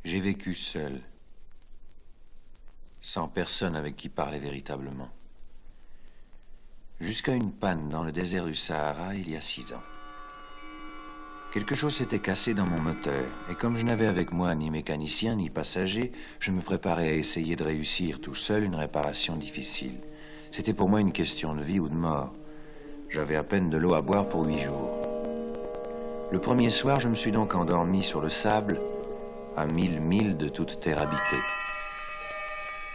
J'ai vécu seul, sans personne avec qui parler véritablement. Jusqu'à une panne dans le désert du Sahara il y a 6 ans. Quelque chose s'était cassé dans mon moteur, et comme je n'avais avec moi ni mécanicien ni passager, je me préparais à essayer de réussir tout seul une réparation difficile. C'était pour moi une question de vie ou de mort. J'avais à peine de l'eau à boire pour 8 jours. Le premier soir, je me suis donc endormi sur le sable, à 1000 milles de toute terre habitée.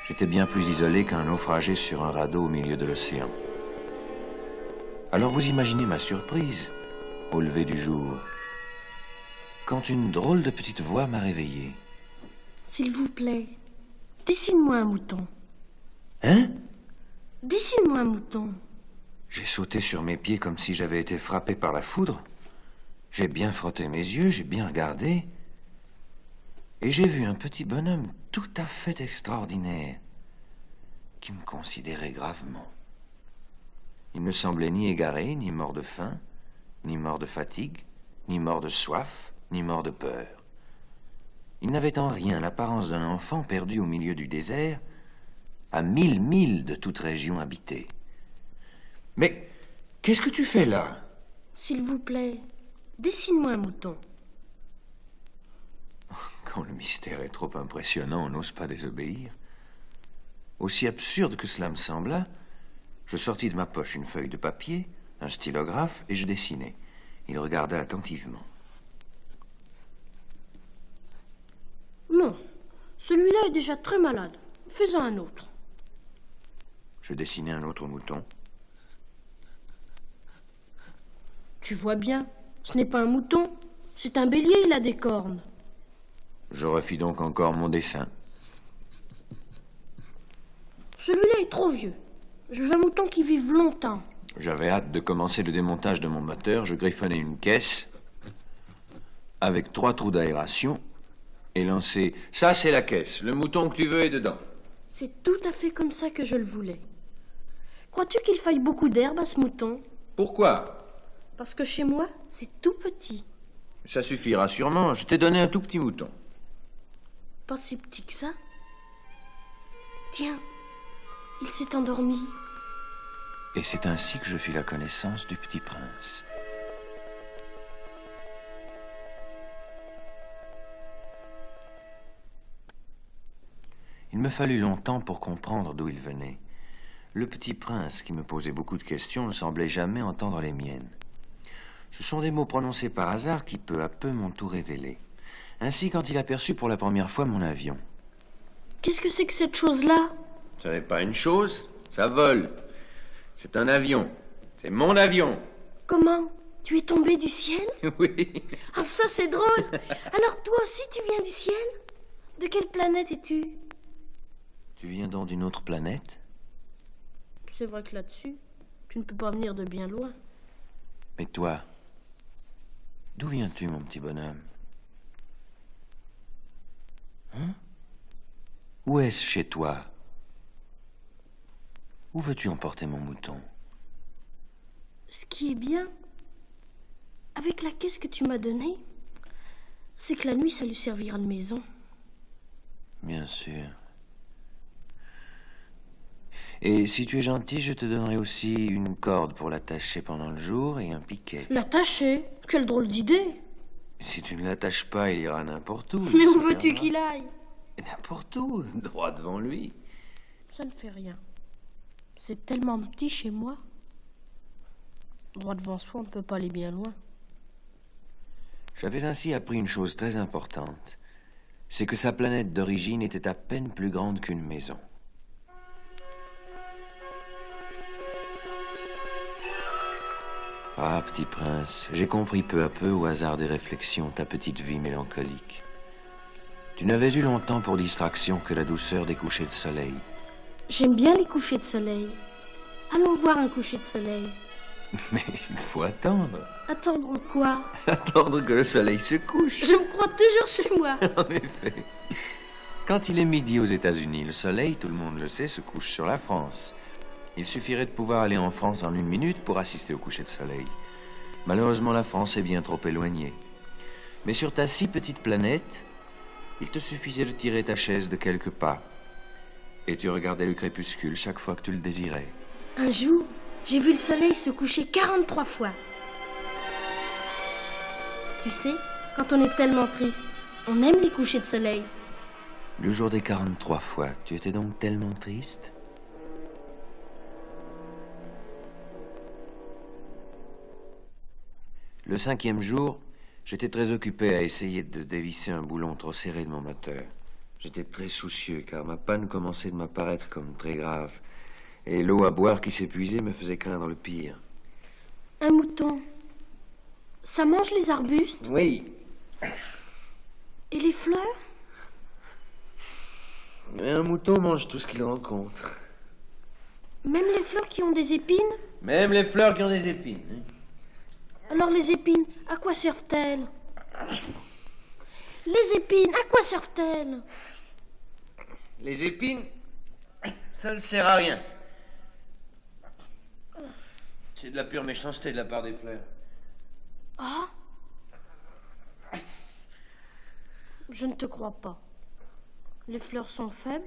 J'étais bien plus isolé qu'un naufragé sur un radeau au milieu de l'océan. Alors vous imaginez ma surprise, au lever du jour, quand une drôle de petite voix m'a réveillé. S'il vous plaît, dessine-moi un mouton. Hein? Dessine-moi un mouton. J'ai sauté sur mes pieds comme si j'avais été frappé par la foudre. J'ai bien frotté mes yeux, j'ai bien regardé. Et j'ai vu un petit bonhomme tout à fait extraordinaire, qui me considérait gravement. Il ne semblait ni égaré, ni mort de faim, ni mort de fatigue, ni mort de soif, ni mort de peur. Il n'avait en rien l'apparence d'un enfant perdu au milieu du désert, à 1000 milles de toute région habitée. Mais qu'est-ce que tu fais là? S'il vous plaît, dessine-moi un mouton. Quand le mystère est trop impressionnant, on n'ose pas désobéir. Aussi absurde que cela me sembla, je sortis de ma poche une feuille de papier, un stylographe, et je dessinai. Il regarda attentivement. Non, celui-là est déjà très malade. Fais-en un autre. Je dessinai un autre mouton. Tu vois bien, ce n'est pas un mouton, c'est un bélier, il a des cornes. Je refis donc encore mon dessin. Celui-là est trop vieux. Je veux un mouton qui vive longtemps. J'avais hâte de commencer le démontage de mon moteur. Je griffonnai une caisse avec 3 trous d'aération et lançai. Ça, c'est la caisse. Le mouton que tu veux est dedans. C'est tout à fait comme ça que je le voulais. Crois-tu qu'il faille beaucoup d'herbe à ce mouton? Pourquoi? Parce que chez moi, c'est tout petit. Ça suffira sûrement. Je t'ai donné un tout petit mouton. Pas si petit que ça. Tiens, il s'est endormi. Et c'est ainsi que je fis la connaissance du petit prince. Il me fallut longtemps pour comprendre d'où il venait. Le petit prince, qui me posait beaucoup de questions, ne semblait jamais entendre les miennes. Ce sont des mots prononcés par hasard qui, peu à peu, m'ont tout révélé. Ainsi, quand il aperçut pour la première fois mon avion. Qu'est-ce que c'est que cette chose-là? Ce n'est pas une chose, ça vole. C'est un avion. C'est mon avion. Comment? Tu es tombé du ciel? Oui. Ah, ça c'est drôle. Alors toi aussi tu viens du ciel? De quelle planète es-tu? Tu viens donc d'une autre planète? C'est vrai que là-dessus, tu ne peux pas venir de bien loin. Mais toi, d'où viens-tu, mon petit bonhomme? Hein? Où est-ce chez toi? Où veux-tu emporter mon mouton? Ce qui est bien, avec la caisse que tu m'as donnée, c'est que la nuit, ça lui servira de maison. Bien sûr. Et si tu es gentil, je te donnerai aussi une corde pour l'attacher pendant le jour et un piquet. L'attacher? Quelle drôle d'idée! Si tu ne l'attaches pas, il ira n'importe où. Mais où veux-tu qu'il aille? N'importe où, droit devant lui. Ça ne fait rien. C'est tellement petit chez moi. Droit devant soi, on ne peut pas aller bien loin. J'avais ainsi appris une chose très importante. C'est que sa planète d'origine était à peine plus grande qu'une maison. Ah, petit prince, j'ai compris peu à peu, au hasard des réflexions, ta petite vie mélancolique. Tu n'avais eu longtemps pour distraction que la douceur des couchers de soleil. J'aime bien les couchers de soleil. Allons voir un coucher de soleil. Mais il faut attendre. Attendre quoi? Attendre que le soleil se couche. Je me crois toujours chez moi. En effet. Quand il est midi aux États-Unis, le soleil, tout le monde le sait, se couche sur la France. Il suffirait de pouvoir aller en France en 1 minute pour assister au coucher de soleil. Malheureusement, la France est bien trop éloignée. Mais sur ta si petite planète, Il te suffisait de tirer ta chaise de quelques pas. Et tu regardais le crépuscule chaque fois que tu le désirais. Un jour, j'ai vu le soleil se coucher 43 fois. Tu sais, quand on est tellement triste, on aime les couchers de soleil. Le jour des 43 fois, tu étais donc tellement triste? Le 5e jour, j'étais très occupé à essayer de dévisser un boulon trop serré de mon moteur. J'étais très soucieux car ma panne commençait de m'apparaître comme très grave. Et l'eau à boire qui s'épuisait me faisait craindre le pire. Un mouton, ça mange les arbustes? Oui. Et les fleurs? Mais un mouton mange tout ce qu'il rencontre. Même les fleurs qui ont des épines? Même les fleurs qui ont des épines. Alors les épines, à quoi servent-elles? Les épines, à quoi servent-elles? Les épines, ça ne sert à rien. C'est de la pure méchanceté de la part des fleurs. Ah? Je ne te crois pas. Les fleurs sont faibles,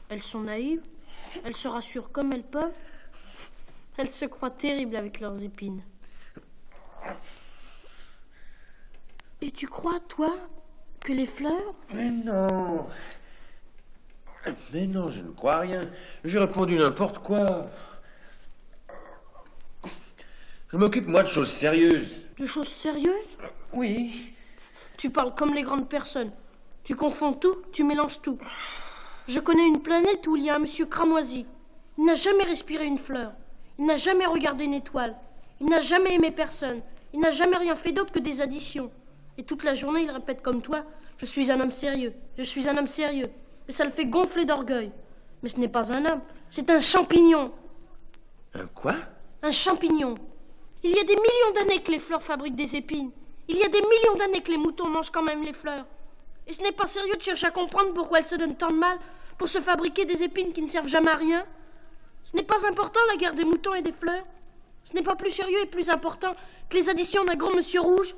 elles sont naïves, elles se rassurent comme elles peuvent. Elles se croient terribles avec leurs épines. Et tu crois, toi, que les fleurs... Mais non, je ne crois rien. J'ai répondu n'importe quoi. Je m'occupe, moi, de choses sérieuses. De choses sérieuses? Oui. Tu parles comme les grandes personnes. Tu confonds tout, tu mélanges tout. Je connais une planète où il y a un monsieur cramoisi. Il n'a jamais respiré une fleur. Il n'a jamais regardé une étoile. Il n'a jamais aimé personne. Il n'a jamais rien fait d'autre que des additions. Et toute la journée, il répète comme toi, je suis un homme sérieux, je suis un homme sérieux. Et ça le fait gonfler d'orgueil. Mais ce n'est pas un homme, c'est un champignon. Un quoi? Un champignon. Il y a des millions d'années que les fleurs fabriquent des épines. Il y a des millions d'années que les moutons mangent quand même les fleurs. Et ce n'est pas sérieux de chercher à comprendre pourquoi elles se donnent tant de mal pour se fabriquer des épines qui ne servent jamais à rien. Ce n'est pas important la guerre des moutons et des fleurs. Ce n'est pas plus sérieux et plus important que les additions d'un grand monsieur rouge.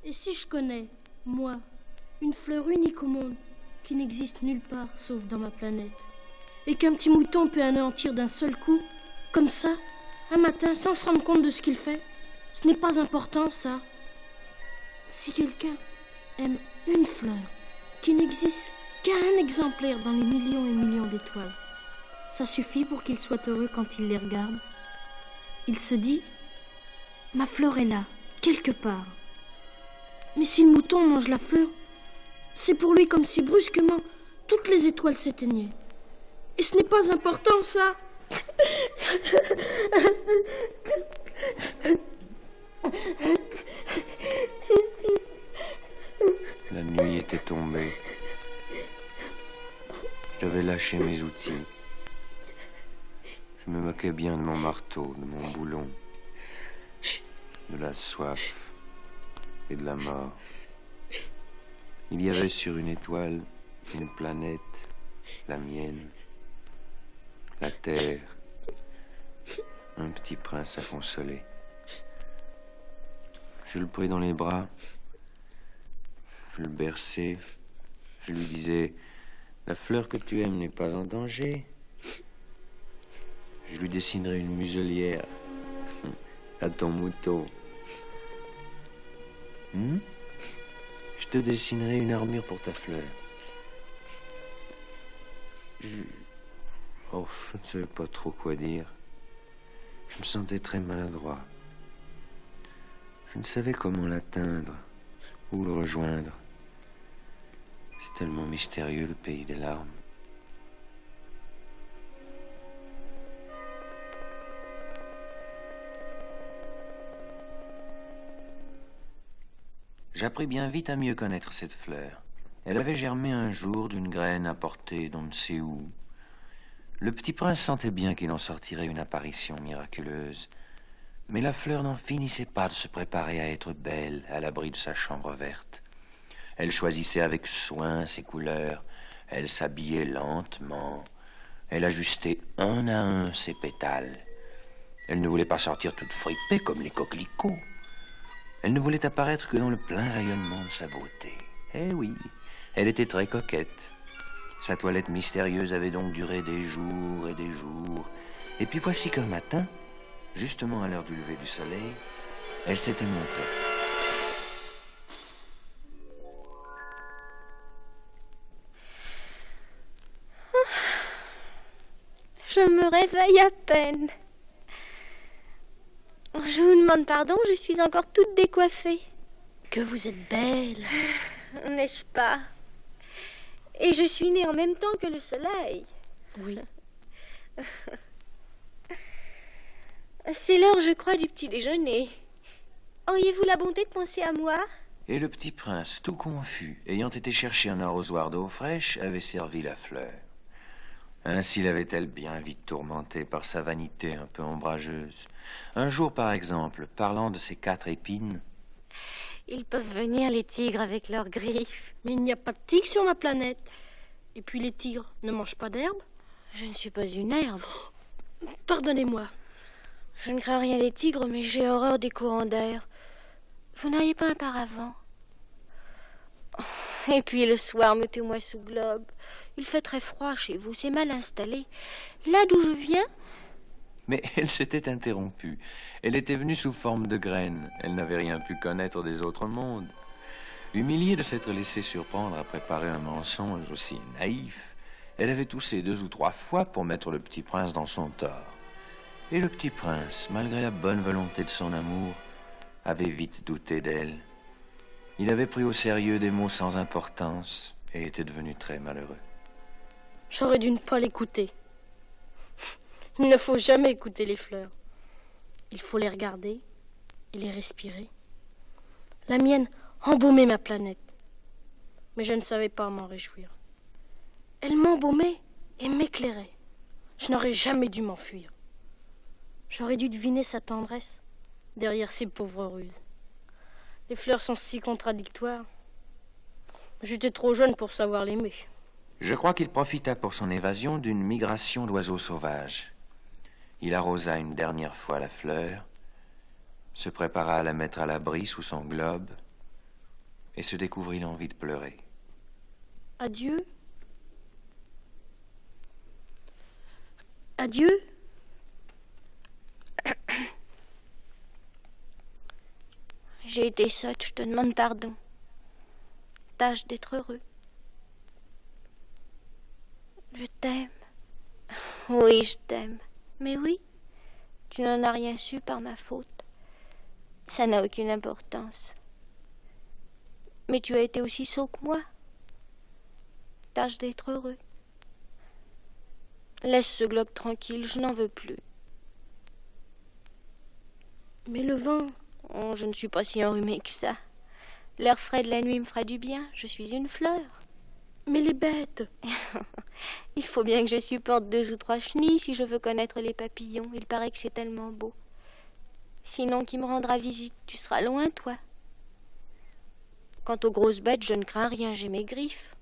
Et si je connais, moi, une fleur unique au monde qui n'existe nulle part sauf dans ma planète, et qu'un petit mouton peut anéantir d'un seul coup, comme ça, un matin, sans se rendre compte de ce qu'il fait, ce n'est pas important, ça. Si quelqu'un aime une fleur qui n'existe qu'un exemplaire dans les millions et millions d'étoiles, ça suffit pour qu'il soit heureux quand il les regarde. Il se dit, ma fleur est là, quelque part. Mais si le mouton mange la fleur, c'est pour lui comme si brusquement toutes les étoiles s'éteignaient. Et ce n'est pas important, ça. La nuit était tombée. Je devais lâcher mes outils. Je me moquais bien de mon marteau, de mon boulon, de la soif et de la mort. Il y avait sur une étoile une planète, la mienne, la terre, un petit prince à consoler. Je le pris dans les bras, je le berçais, je lui disais, la fleur que tu aimes n'est pas en danger. Je lui dessinerai une muselière à ton mouton. Je te dessinerai une armure pour ta fleur. Je ne savais pas trop quoi dire. Je me sentais très maladroit. Je ne savais comment l'atteindre ou le rejoindre. C'est tellement mystérieux, le pays des larmes. J'appris bien vite à mieux connaître cette fleur. Elle avait germé un jour d'une graine apportée d'on ne sait où. Le petit prince sentait bien qu'il en sortirait une apparition miraculeuse. Mais la fleur n'en finissait pas de se préparer à être belle à l'abri de sa chambre verte. Elle choisissait avec soin ses couleurs, elle s'habillait lentement, elle ajustait un à un ses pétales. Elle ne voulait pas sortir toute fripée comme les coquelicots. Elle ne voulait apparaître que dans le plein rayonnement de sa beauté. Eh oui, Elle était très coquette. Sa toilette mystérieuse avait donc duré des jours et des jours. Et puis voici qu'un matin, justement à l'heure du lever du soleil, elle s'était montrée. Je me réveille à peine. Je vous demande pardon, je suis encore toute décoiffée. Que vous êtes belle. N'est-ce pas? Et je suis née en même temps que le soleil. Oui. C'est l'heure, je crois, du petit déjeuner. Auriez-vous la bonté de penser à moi? Et le petit prince, tout confus, ayant été chercher un arrosoir d'eau fraîche, avait servi la fleur. Ainsi l'avait-elle bien vite tourmentée par sa vanité un peu ombrageuse. Un jour, par exemple, parlant de ses 4 épines... Ils peuvent venir, les tigres, avec leurs griffes. Mais il n'y a pas de tigres sur ma planète. Et puis les tigres ne mangent pas d'herbe. Je ne suis pas une herbe. Pardonnez-moi. Je ne crains rien des tigres, mais j'ai horreur des courants d'air. Vous n'auriez pas un paravent? Et puis le soir, mettez-moi sous globe. Il fait très froid chez vous, c'est mal installé. Là d'où je viens... Mais elle s'était interrompue. Elle était venue sous forme de graine. Elle n'avait rien pu connaître des autres mondes. Humiliée de s'être laissée surprendre à préparer un mensonge aussi naïf, elle avait toussé 2 ou 3 fois pour mettre le petit prince dans son tort. Et le petit prince, malgré la bonne volonté de son amour, avait vite douté d'elle. Il avait pris au sérieux des mots sans importance et était devenu très malheureux. J'aurais dû ne pas l'écouter. Il ne faut jamais écouter les fleurs. Il faut les regarder et les respirer. La mienne embaumait ma planète. Mais je ne savais pas m'en réjouir. Elle m'embaumait et m'éclairait. Je n'aurais jamais dû m'enfuir. J'aurais dû deviner sa tendresse derrière ces pauvres ruses. Les fleurs sont si contradictoires. J'étais trop jeune pour savoir l'aimer. Je crois qu'il profita pour son évasion d'une migration d'oiseaux sauvages. Il arrosa une dernière fois la fleur, se prépara à la mettre à l'abri sous son globe et se découvrit l'envie de pleurer. Adieu. Adieu. J'ai été sotte, je te demande pardon. Tâche d'être heureux. Je t'aime. Oui, je t'aime. Mais oui, tu n'en as rien su par ma faute. Ça n'a aucune importance. Mais tu as été aussi sot que moi. Tâche d'être heureux. Laisse ce globe tranquille, je n'en veux plus. Mais le vent... Oh, je ne suis pas si enrhumée que ça. L'air frais de la nuit me fera du bien, je suis une fleur. Mais les bêtes... Il faut bien que je supporte 2 ou 3 chenilles si je veux connaître les papillons. Il paraît que c'est tellement beau. Sinon, qui me rendra visite? Tu seras loin, toi. Quant aux grosses bêtes, je ne crains rien, j'ai mes griffes.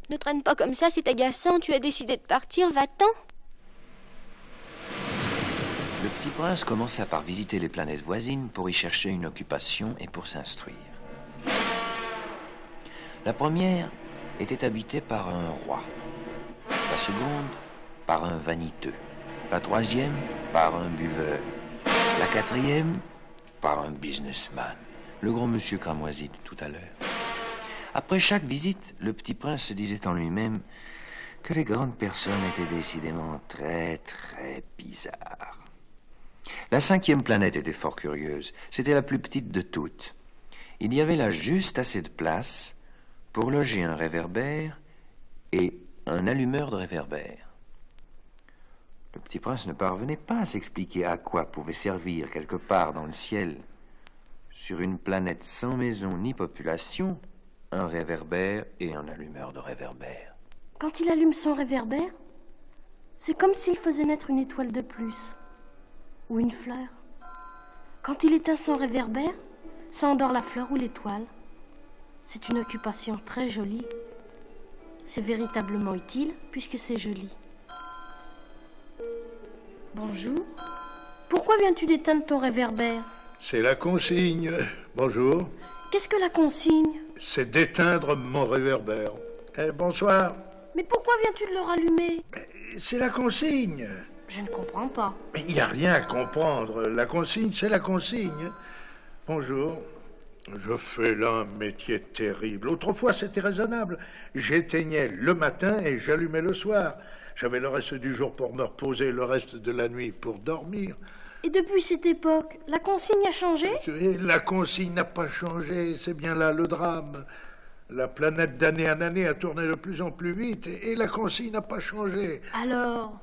Ne traîne pas comme ça, c'est agaçant. Tu as décidé de partir, va-t'en. Le petit prince commença par visiter les planètes voisines pour y chercher une occupation et pour s'instruire. La première était habitée par un roi, la seconde par un vaniteux, la troisième par un buveur, la quatrième par un businessman, le gros monsieur cramoisi de tout à l'heure. Après chaque visite, le petit prince se disait en lui-même que les grandes personnes étaient décidément très, très bizarres. La 5e planète était fort curieuse. C'était la plus petite de toutes. Il y avait là juste assez de place pour loger un réverbère et un allumeur de réverbère. Le petit prince ne parvenait pas à s'expliquer à quoi pouvait servir quelque part dans le ciel, sur une planète sans maison ni population, un réverbère et un allumeur de réverbère. Quand il allume son réverbère, c'est comme s'il faisait naître une étoile de plus, ou une fleur. Quand il éteint son réverbère, ça endort la fleur ou l'étoile. C'est une occupation très jolie. C'est véritablement utile puisque c'est joli. Bonjour. Pourquoi viens-tu d'éteindre ton réverbère? C'est la consigne. Bonjour. Qu'est-ce que la consigne? C'est d'éteindre mon réverbère. Bonsoir. Mais pourquoi viens-tu de le rallumer? C'est la consigne. Je ne comprends pas. Mais il n'y a rien à comprendre. La consigne, c'est la consigne. Bonjour. Je fais là un métier terrible. Autrefois, c'était raisonnable. J'éteignais le matin et j'allumais le soir. J'avais le reste du jour pour me reposer, le reste de la nuit pour dormir. Et depuis cette époque, la consigne a changé? Et la consigne n'a pas changé. C'est bien là le drame. La planète d'année en année a tourné de plus en plus vite et la consigne n'a pas changé.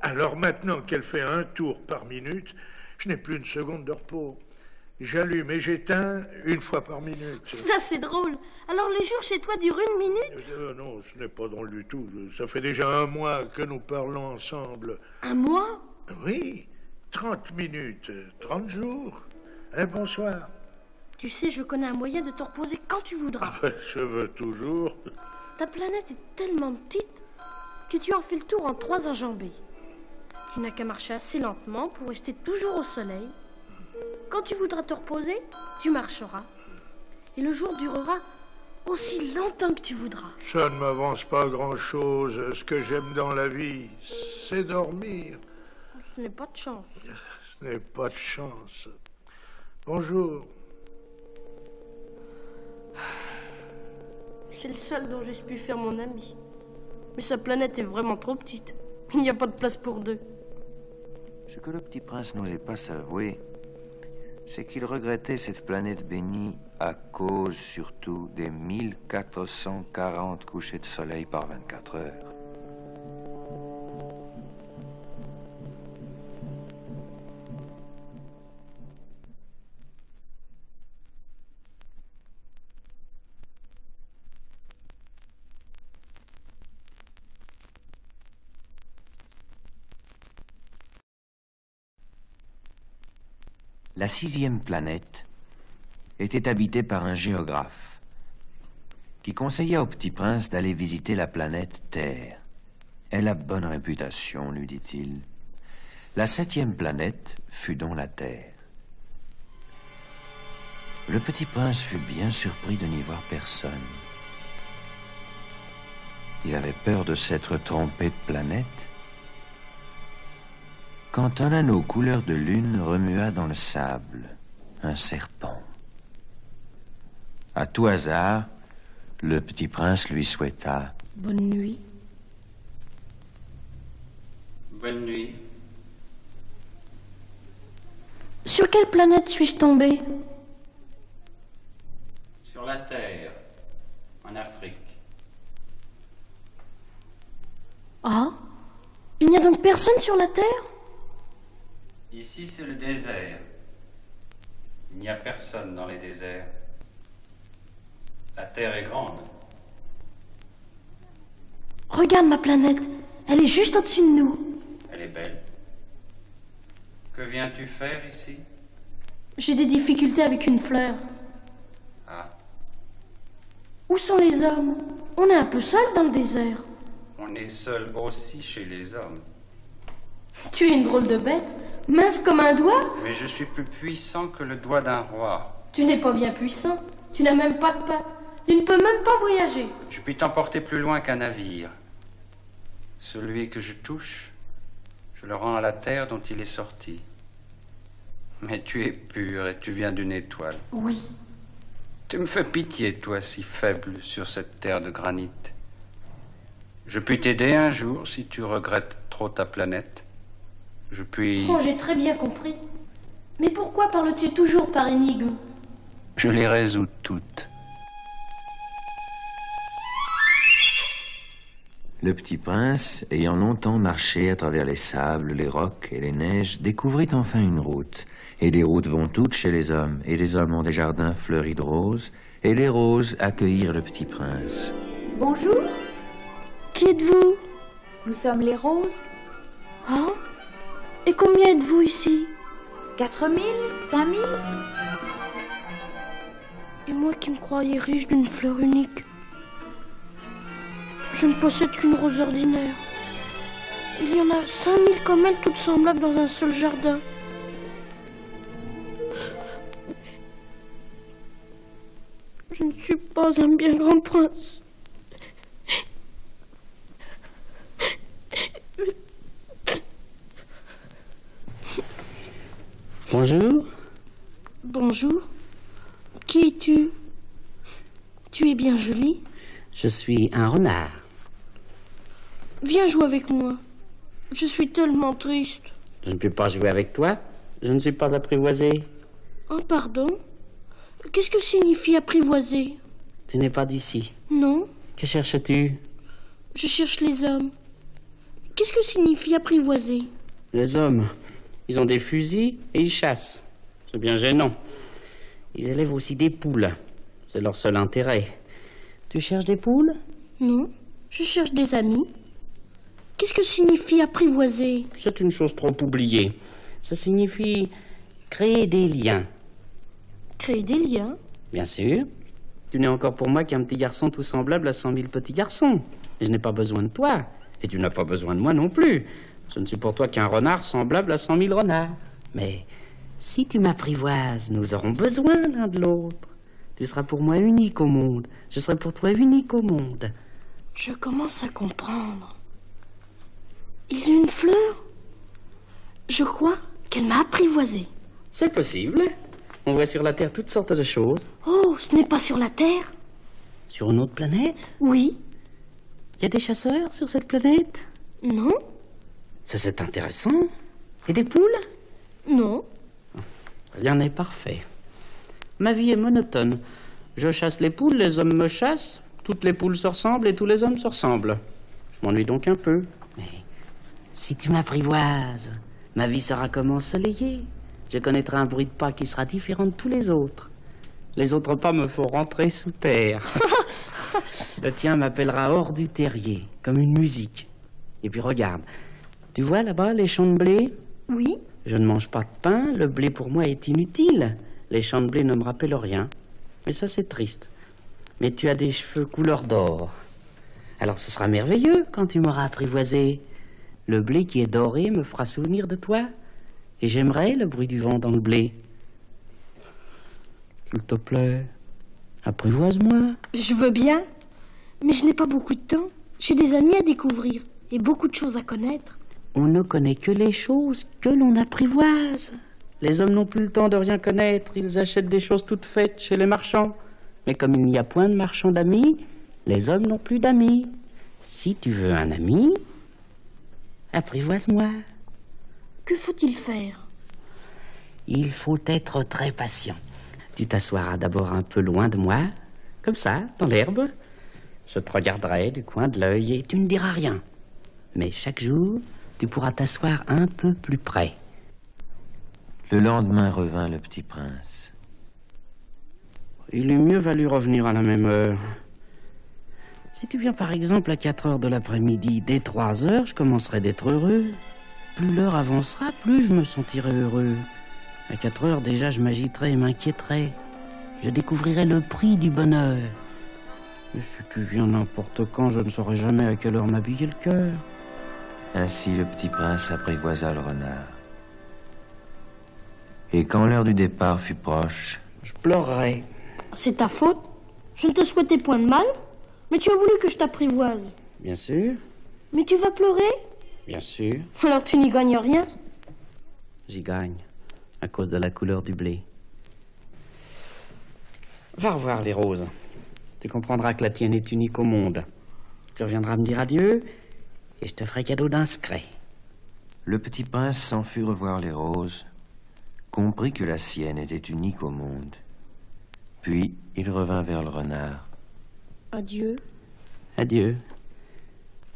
Alors maintenant qu'elle fait un tour par minute, je n'ai plus une seconde de repos. J'allume et j'éteins une fois par minute. Ça, c'est drôle. Alors les jours chez toi durent une minute? Non, ce n'est pas drôle du tout. Ça fait déjà un mois que nous parlons ensemble. Un mois? Oui, 30 minutes, 30 jours. Bonsoir. Tu sais, je connais un moyen de te reposer quand tu voudras. Je veux toujours. Ta planète est tellement petite que tu en fais le tour en 3 enjambées. Tu n'as qu'à marcher assez lentement pour rester toujours au soleil. Quand tu voudras te reposer, tu marcheras. Et le jour durera aussi longtemps que tu voudras. Ça ne m'avance pas grand-chose. Ce que j'aime dans la vie, c'est dormir. Ce n'est pas de chance. Ce n'est pas de chance. Bonjour. C'est le seul dont j'ai pu faire mon ami. Mais sa planète est vraiment trop petite. Il n'y a pas de place pour 2. Ce que le petit prince n'osait pas s'avouer, c'est qu'il regrettait cette planète bénie à cause surtout des 1440 couchers de soleil par 24 heures. La 6e planète était habitée par un géographe qui conseilla au petit prince d'aller visiter la planète Terre. Elle a bonne réputation, lui dit-il. La 7e planète fut donc la Terre. Le petit prince fut bien surpris de n'y voir personne. Il avait peur de s'être trompé de planète, quand un anneau couleur de lune remua dans le sable un serpent. À tout hasard, le petit prince lui souhaita bonne nuit. Bonne nuit. Sur quelle planète suis-je tombé? Sur la Terre, en Afrique. Ah, il n'y a donc personne sur la Terre? Ici, c'est le désert. Il n'y a personne dans les déserts. La Terre est grande. Regarde ma planète, elle est juste au-dessus de nous. Elle est belle. Que viens-tu faire ici? J'ai des difficultés avec une fleur. Ah, Où sont les hommes? On est un peu seul dans le désert. on est seul aussi chez les hommes. Tu es une drôle de bête, mince comme un doigt. Mais je suis plus puissant que le doigt d'un roi. Tu n'es pas bien puissant, tu n'as même pas de pattes. Tu ne peux même pas voyager. Je puis t'emporter plus loin qu'un navire. Celui que je touche, je le rends à la terre dont il est sorti. Mais tu es pur et tu viens d'une étoile. Oui. Tu me fais pitié, toi, si faible sur cette terre de granit. Je puis t'aider un jour si tu regrettes trop ta planète. Je puis... Oh, j'ai très bien compris. Mais pourquoi parles-tu toujours par énigme? Je les résous toutes. Le petit prince, ayant longtemps marché à travers les sables, les rocs et les neiges, découvrit enfin une route. Et les routes vont toutes chez les hommes, et les hommes ont des jardins fleuris de roses, et les roses accueillirent le petit prince. Bonjour, Qui êtes-vous? nous sommes les roses. Ah? Et combien êtes-vous ici? 4000, 5000. Et moi qui me croyais riche d'une fleur unique. Je ne possède qu'une rose ordinaire. Il y en a 5000 comme elle, toutes semblables dans un seul jardin. Je ne suis pas un bien grand prince. Bonjour. Bonjour. Qui es-tu? Tu es bien jolie. Je suis un renard. Viens jouer avec moi. Je suis tellement triste. Je ne peux pas jouer avec toi. Je ne suis pas apprivoisé. Oh, pardon? Qu'est-ce que signifie apprivoiser? Tu n'es pas d'ici. Non. Que cherches-tu? Je cherche les hommes. Qu'est-ce que signifie apprivoiser? Les hommes, ils ont des fusils et ils chassent. C'est bien gênant. Ils élèvent aussi des poules. C'est leur seul intérêt. Tu cherches des poules? Non, je cherche des amis. Qu'est-ce que signifie apprivoiser? C'est une chose trop oubliée. Ça signifie créer des liens. Créer des liens? Bien sûr. Tu n'es encore pour moi qu'un petit garçon tout semblable à 100 000 petits garçons. Et je n'ai pas besoin de toi. Et tu n'as pas besoin de moi non plus. Je ne suis pour toi qu'un renard semblable à 100 000 renards. Mais si tu m'apprivoises, nous aurons besoin l'un de l'autre. Tu seras pour moi unique au monde. Je serai pour toi unique au monde. Je commence à comprendre. Il y a une fleur? Je crois qu'elle m'a apprivoisée. C'est possible. On voit sur la Terre toutes sortes de choses. Oh, ce n'est pas sur la Terre? Sur une autre planète? Oui. Il y a des chasseurs sur cette planète? Non. Ça, c'est intéressant. Et des poules? Non. Rien n'est parfait. Ma vie est monotone. Je chasse les poules, les hommes me chassent. Toutes les poules se ressemblent et tous les hommes se ressemblent. Je m'ennuie donc un peu. Mais si tu m'apprivoises, ma vie sera comme ensoleillée. Je connaîtrai un bruit de pas qui sera différent de tous les autres. Les autres pas me font rentrer sous terre. Le tien m'appellera hors du terrier, comme une musique. Et puis regarde, tu vois là-bas les champs de blé? Oui. Je ne mange pas de pain, le blé pour moi est inutile. Les champs de blé ne me rappellent rien. Et ça, c'est triste. Mais tu as des cheveux couleur d'or. Alors ce sera merveilleux quand tu m'auras apprivoisé. Le blé qui est doré me fera souvenir de toi. Et j'aimerais le bruit du vent dans le blé. S'il te plaît, apprivoise-moi. Je veux bien, mais je n'ai pas beaucoup de temps. J'ai des amis à découvrir et beaucoup de choses à connaître. On ne connaît que les choses que l'on apprivoise. Les hommes n'ont plus le temps de rien connaître. Ils achètent des choses toutes faites chez les marchands. Mais comme il n'y a point de marchands d'amis, les hommes n'ont plus d'amis. Si tu veux un ami, apprivoise-moi. Que faut-il faire? Il faut être très patient. Tu t'assoiras d'abord un peu loin de moi, comme ça, dans l'herbe. Je te regarderai du coin de l'œil et tu ne diras rien. Mais chaque jour, tu pourras t'asseoir un peu plus près. Le lendemain revint le petit prince. Il est mieux valu revenir à la même heure. Si tu viens par exemple à 4 heures de l'après-midi, dès 3 heures, je commencerai d'être heureux. Plus l'heure avancera, plus je me sentirai heureux. À 4 heures déjà, je m'agiterai et m'inquiéterai. Je découvrirai le prix du bonheur. Et si tu viens n'importe quand, je ne saurai jamais à quelle heure m'habiller le cœur. Ainsi le petit prince apprivoisa le renard. Et quand l'heure du départ fut proche, je pleurerai. C'est ta faute. Je ne te souhaitais point de mal, mais tu as voulu que je t'apprivoise. Bien sûr. Mais tu vas pleurer? Bien sûr. Alors tu n'y gagnes rien. J'y gagne, à cause de la couleur du blé. Va revoir les roses. Tu comprendras que la tienne est unique au monde. Tu reviendras me dire adieu, et je te ferai cadeau d'un secret. le petit prince s'en fut revoir les roses, comprit que la sienne était unique au monde. Puis il revint vers le renard. Adieu. Adieu.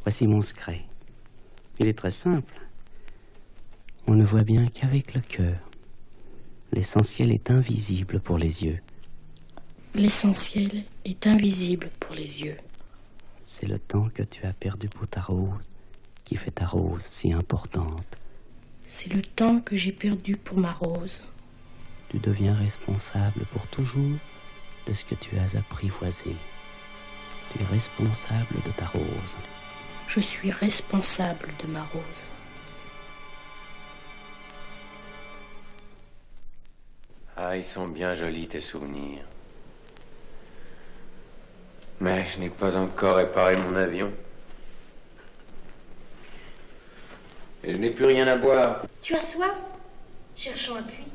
Voici mon secret. Il est très simple. On ne voit bien qu'avec le cœur. L'essentiel est invisible pour les yeux. L'essentiel est invisible pour les yeux. C'est le temps que tu as perdu pour ta rose qui fait ta rose si importante. C'est le temps que j'ai perdu pour ma rose. Tu deviens responsable pour toujours de ce que tu as apprivoisé. Tu es responsable de ta rose. Je suis responsable de ma rose. Ah, ils sont bien jolis, tes souvenirs. Mais je n'ai pas encore réparé mon avion. Et je n'ai plus rien à boire. Tu as soif? Cherchons un puits.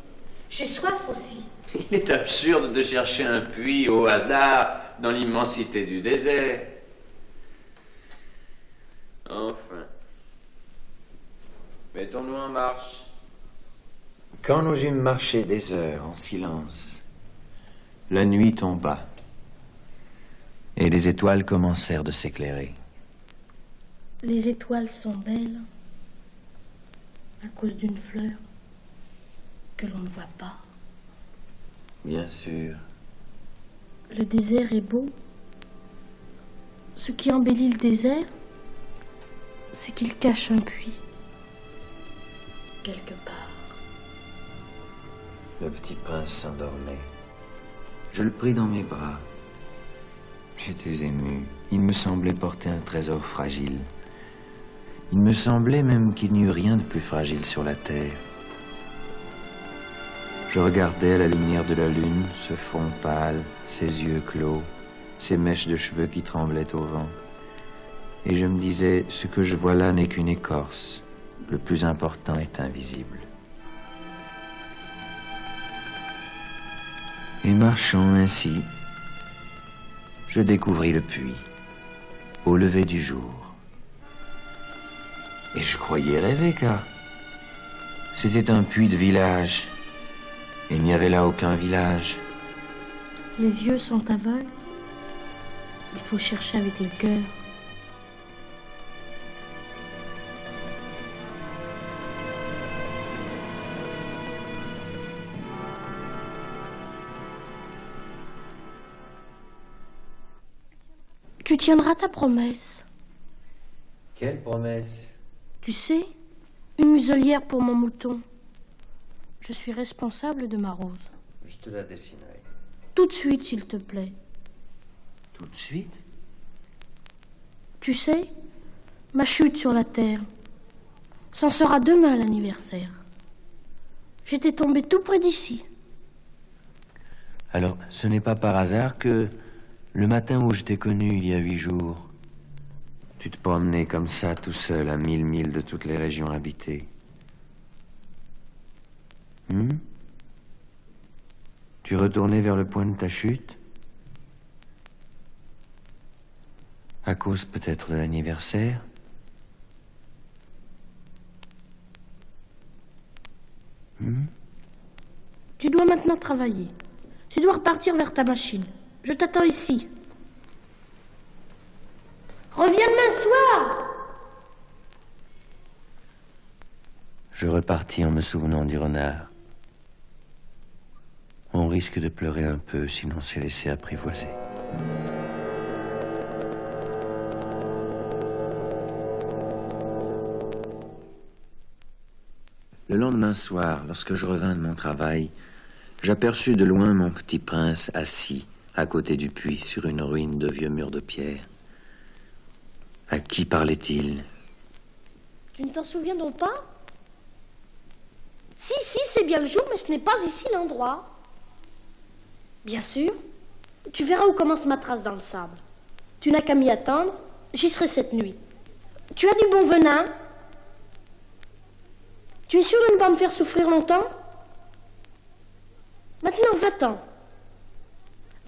J'ai soif aussi. Il est absurde de chercher un puits au hasard dans l'immensité du désert. Enfin. Mettons-nous en marche. Quand nous eûmes marché des heures en silence, la nuit tomba et les étoiles commencèrent de s'éclairer. Les étoiles sont belles à cause d'une fleur que l'on ne voit pas. Bien sûr. Le désert est beau. Ce qui embellit le désert, c'est qu'il cache un puits. Quelque part. Le petit prince s'endormait. Je le pris dans mes bras. J'étais ému. Il me semblait porter un trésor fragile. Il me semblait même qu'il n'y eût rien de plus fragile sur la terre. Je regardais à la lumière de la lune, ce front pâle, ses yeux clos, ses mèches de cheveux qui tremblaient au vent. Et je me disais, ce que je vois là n'est qu'une écorce. Le plus important est invisible. Et marchant ainsi, je découvris le puits, au lever du jour. Et je croyais rêver, car c'était un puits de village. Et il n'y avait là aucun village. Les yeux sont aveugles. Il faut chercher avec le cœur. Tu tiendras ta promesse. Quelle promesse? Tu sais, une muselière pour mon mouton. Je suis responsable de ma rose. Je te la dessinerai. Tout de suite, s'il te plaît. Tout de suite? Tu sais, ma chute sur la terre, c'en sera demain l'anniversaire. J'étais tombée tout près d'ici. Alors, ce n'est pas par hasard que, le matin où je t'ai connu il y a 8 jours, tu te promenais comme ça, tout seul, à 1000 milles de toutes les régions habitées. Tu retournais vers le point de ta chute? À cause peut-être de l'anniversaire? Tu dois maintenant travailler. Tu dois repartir vers ta machine. Je t'attends ici. Reviens demain soir! Je repartis en me souvenant du renard. On risque de pleurer un peu si l'on s'est laissé apprivoiser. Le lendemain soir, lorsque je revins de mon travail, j'aperçus de loin mon petit prince assis à côté du puits sur une ruine de vieux murs de pierre. À qui parlait-il? Tu ne t'en souviens donc pas? Si, c'est bien le jour, mais ce n'est pas ici l'endroit. Bien sûr. Tu verras où commence ma trace dans le sable. Tu n'as qu'à m'y attendre, j'y serai cette nuit. Tu as du bon venin? Tu es sûr de ne pas me faire souffrir longtemps? Maintenant, va-t'en.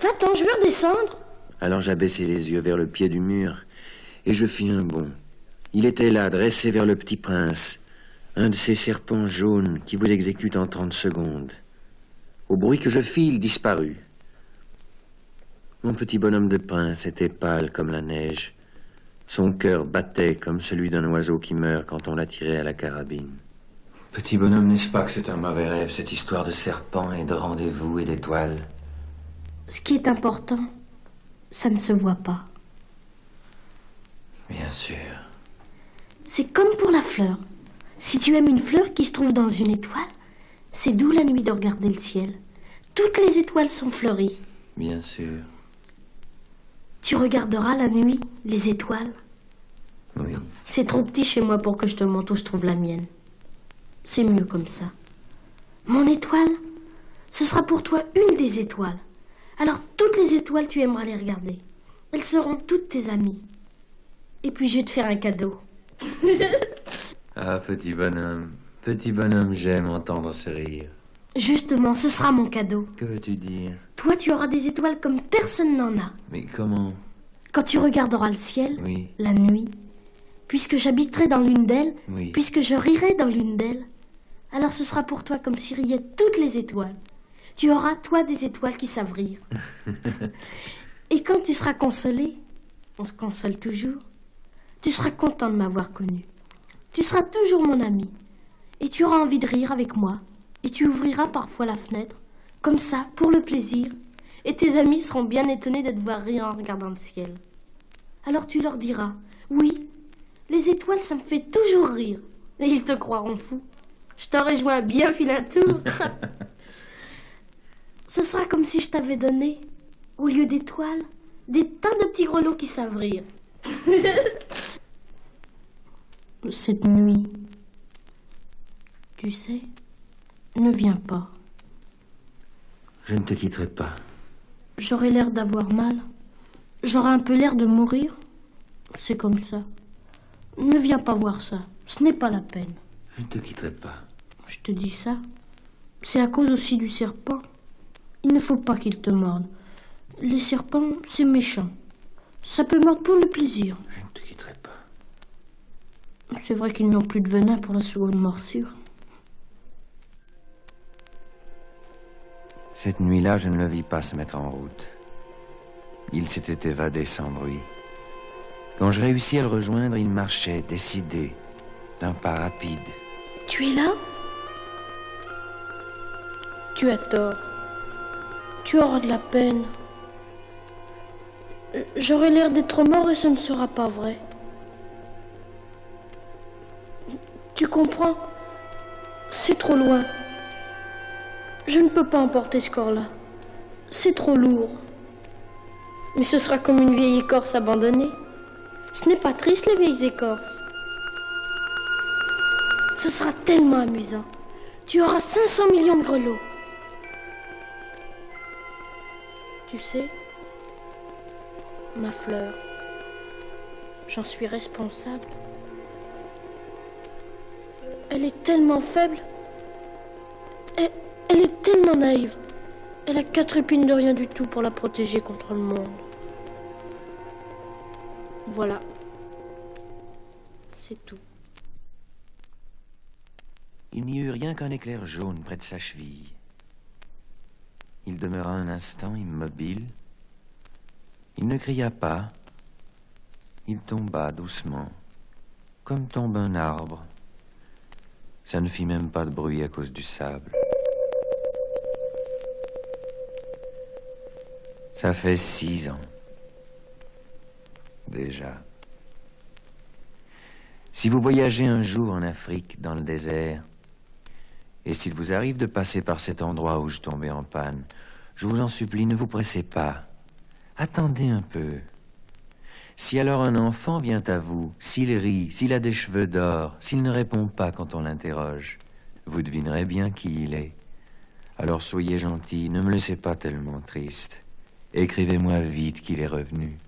Va-t'en, je veux redescendre. Alors j'abaissai les yeux vers le pied du mur, et je fis un bond. Il était là, dressé vers le petit prince, un de ces serpents jaunes qui vous exécutent en 30 secondes. Au bruit que je fis, il disparut. Mon petit bonhomme de prince était pâle comme la neige. Son cœur battait comme celui d'un oiseau qui meurt quand on l'a tiré à la carabine. Petit bonhomme, n'est-ce pas que c'est un mauvais rêve, cette histoire de serpents et de rendez-vous et d'étoiles? Ce qui est important, ça ne se voit pas. Bien sûr. C'est comme pour la fleur. Si tu aimes une fleur qui se trouve dans une étoile, c'est doux la nuit de regarder le ciel. Toutes les étoiles sont fleuries. Bien sûr. Tu regarderas la nuit, les étoiles? Oui. C'est trop petit chez moi pour que je te montre où se trouve la mienne. C'est mieux comme ça. Mon étoile, ce sera pour toi une des étoiles. Alors toutes les étoiles, tu aimeras les regarder. Elles seront toutes tes amies. Et puis je vais te faire un cadeau. Ah, petit bonhomme, j'aime entendre ce rire. Justement, ce sera mon cadeau. Que veux-tu dire? Toi, tu auras des étoiles comme personne n'en a. Mais comment? Quand tu regarderas le ciel, oui, la nuit, puisque j'habiterai dans l'une d'elles, oui, puisque je rirai dans l'une d'elles, alors ce sera pour toi comme si riaient toutes les étoiles. Tu auras, toi, des étoiles qui savent rire. Et quand tu seras consolé, on se console toujours, tu seras content de m'avoir connu. Tu seras toujours mon ami. Et tu auras envie de rire avec moi. Et tu ouvriras parfois la fenêtre, comme ça, pour le plaisir. Et tes amis seront bien étonnés de te voir rire en regardant le ciel. Alors tu leur diras, oui, les étoiles, ça me fait toujours rire. Et ils te croiront fou. Je t'aurais joué un bien vilain tour. Ce sera comme si je t'avais donné, au lieu d'étoiles, des tas de petits grelots qui savent rire. Cette nuit, tu sais, ne viens pas. Je ne te quitterai pas. J'aurai l'air d'avoir mal. J'aurai un peu l'air de mourir. C'est comme ça. Ne viens pas voir ça. Ce n'est pas la peine. Je ne te quitterai pas. Je te dis ça. C'est à cause aussi du serpent. Il ne faut pas qu'il te morde. Les serpents, c'est méchant. Ça peut mordre pour le plaisir. Je ne te quitterai pas. C'est vrai qu'ils n'ont plus de venin pour la seconde morsure. Cette nuit-là, je ne le vis pas se mettre en route. Il s'était évadé sans bruit. Quand je réussis à le rejoindre, il marchait, décidé, d'un pas rapide. Tu es là? Tu as tort. Tu auras de la peine. J'aurai l'air d'être mort et ce ne sera pas vrai. Tu comprends? C'est trop loin. Je ne peux pas emporter ce corps-là. C'est trop lourd. Mais ce sera comme une vieille écorce abandonnée. Ce n'est pas triste, les vieilles écorces. Ce sera tellement amusant. Tu auras 500 millions de grelots. Tu sais, ma fleur, j'en suis responsable. Elle est tellement faible. Elle est tellement naïve. Elle a 4 épines de rien du tout pour la protéger contre le monde. Voilà. C'est tout. Il n'y eut rien qu'un éclair jaune près de sa cheville. Il demeura un instant immobile. Il ne cria pas. Il tomba doucement, comme tombe un arbre. Ça ne fit même pas de bruit à cause du sable. Ça fait 6 ans. Déjà. Si vous voyagez un jour en Afrique, dans le désert, et s'il vous arrive de passer par cet endroit où je tombais en panne, je vous en supplie, ne vous pressez pas. Attendez un peu. Si alors un enfant vient à vous, s'il rit, s'il a des cheveux d'or, s'il ne répond pas quand on l'interroge, vous devinerez bien qui il est. Alors soyez gentil, ne me laissez pas tellement triste. Écrivez-moi vite qu'il est revenu.